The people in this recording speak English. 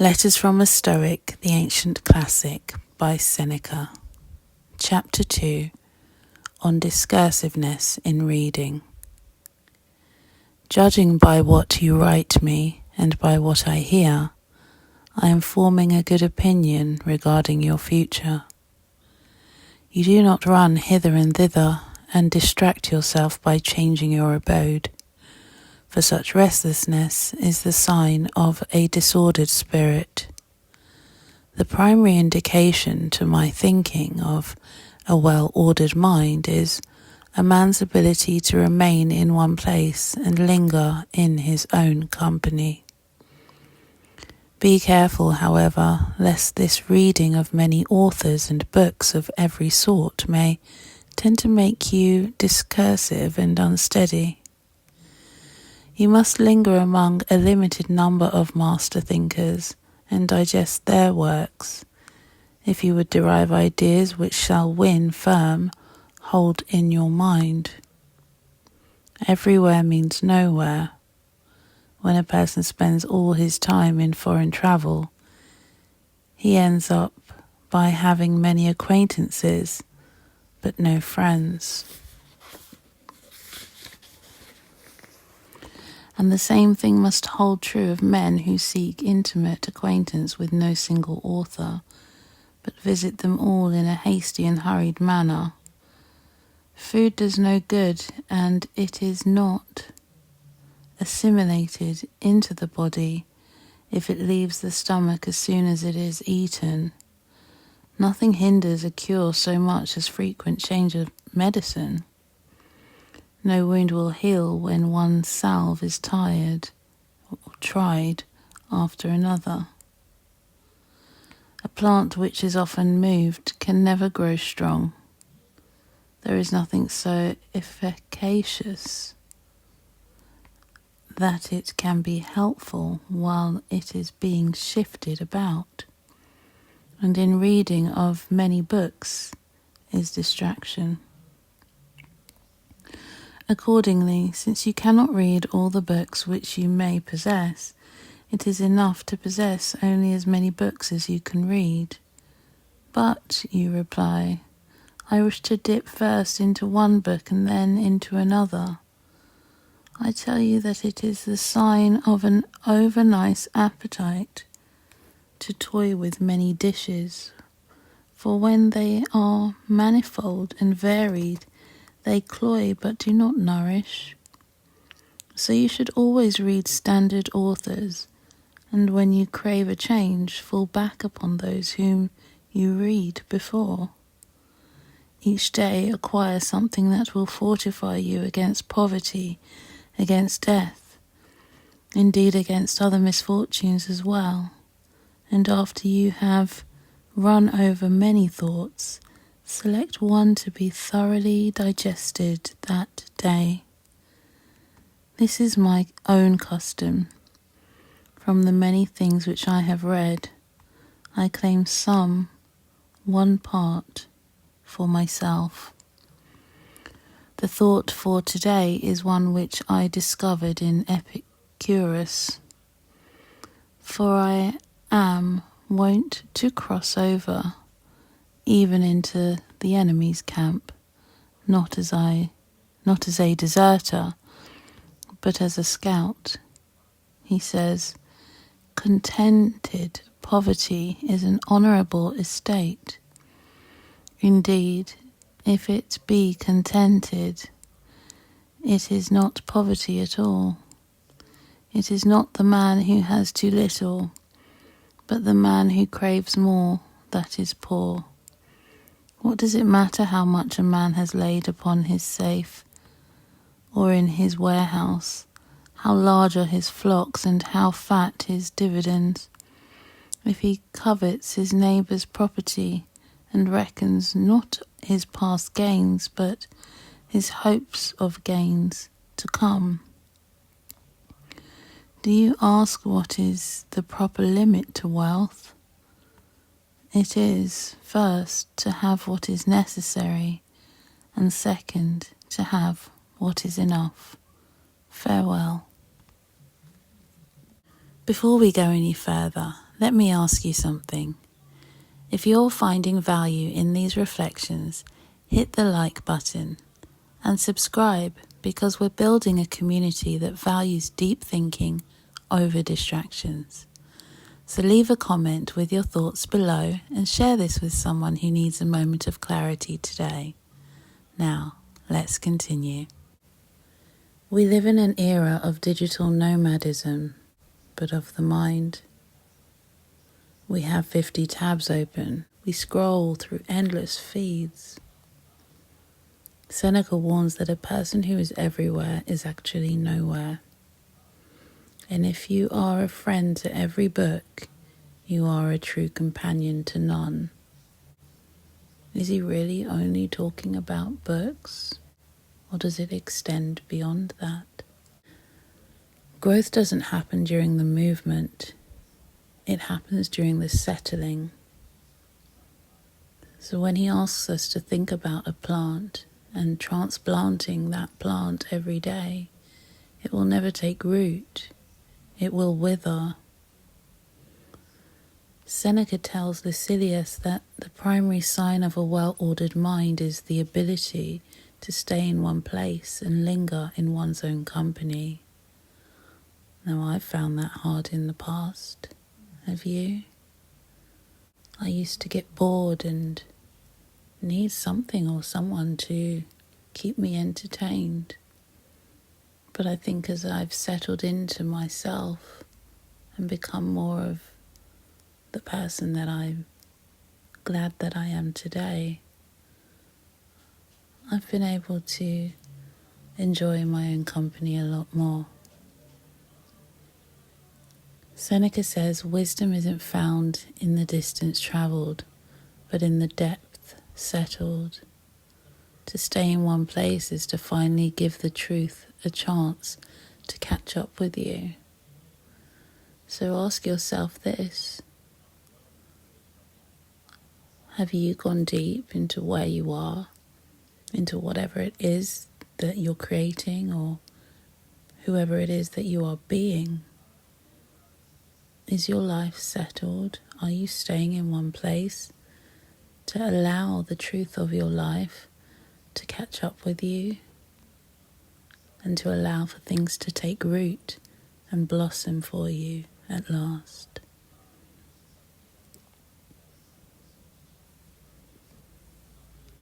Letters from a Stoic, the Ancient Classic, by Seneca. Chapter 2, on Discursiveness in Reading. Judging by what you write me and by what I hear, I am forming a good opinion regarding your future. You do not run hither and thither and distract yourself by changing your abode, for such restlessness is the sign of a disordered spirit. The primary indication to my thinking of a well-ordered mind is a man's ability to remain in one place and linger in his own company. Be careful, however, lest this reading of many authors and books of every sort may tend to make you discursive and unsteady. You must linger among a limited number of master thinkers and digest their works, if you would derive ideas which shall win firm hold in your mind. Everywhere means nowhere. When a person spends all his time in foreign travel, he ends up by having many acquaintances, but no friends. And the same thing must hold true of men who seek intimate acquaintance with no single author, but visit them all in a hasty and hurried manner. Food does no good, and it is not assimilated into the body if it leaves the stomach as soon as it is eaten. Nothing hinders a cure so much as frequent change of medicine. No wound will heal when one salve is tried after another. A plant which is often moved can never grow strong. There is nothing so efficacious that it can be helpful while it is being shifted about. And in reading of many books is distraction. Accordingly, since you cannot read all the books which you may possess, it is enough to possess only as many books as you can read. But, you reply, I wish to dip first into one book and then into another. I tell you that it is the sign of an over-nice appetite to toy with many dishes, for when they are manifold and varied, they cloy but do not nourish. So you should always read standard authors, and when you crave a change, fall back upon those whom you read before. Each day acquire something that will fortify you against poverty, against death, indeed against other misfortunes as well. And after you have run over many thoughts, select one to be thoroughly digested that day. This is my own custom. From the many things which I have read, I claim one part for myself. The thought for today is one which I discovered in Epicurus. For I am wont to cross over even into the enemy's camp, not as a deserter, but as a scout. He says, contented poverty is an honourable estate. Indeed, if it be contented, it is not poverty at all. It is not the man who has too little, but the man who craves more that is poor. What does it matter how much a man has laid upon his safe or in his warehouse, how large are his flocks and how fat his dividends, if he covets his neighbour's property and reckons not his past gains but his hopes of gains to come? Do you ask what is the proper limit to wealth? It is, first, to have what is necessary, and second, to have what is enough. Farewell. Before we go any further, let me ask you something. If you're finding value in these reflections, hit the like button and subscribe, because we're building a community that values deep thinking over distractions. So leave a comment with your thoughts below and share this with someone who needs a moment of clarity today. Now, let's continue. We live in an era of digital nomadism, but of the mind. We have 50 tabs open. We scroll through endless feeds. Seneca warns that a person who is everywhere is actually nowhere. And if you are a friend to every book, you are a true companion to none. Is he really only talking about books? Or does it extend beyond that? Growth doesn't happen during the movement. It happens during the settling. So when he asks us to think about a plant and transplanting that plant every day, it will never take root. It will wither. Seneca tells Lucilius that the primary sign of a well-ordered mind is the ability to stay in one place and linger in one's own company. Now, I've found that hard in the past. Have you? I used to get bored and need something or someone to keep me entertained. But I think as I've settled into myself and become more of the person that I'm glad that I am today, I've been able to enjoy my own company a lot more. Seneca says wisdom isn't found in the distance travelled, but in the depth settled. To stay in one place is to finally give the truth a chance to catch up with you. So ask yourself this. Have you gone deep into where you are, into whatever it is that you're creating or whoever it is that you are being? Is your life settled? Are you staying in one place to allow the truth of your life to catch up with you and to allow for things to take root and blossom for you at last?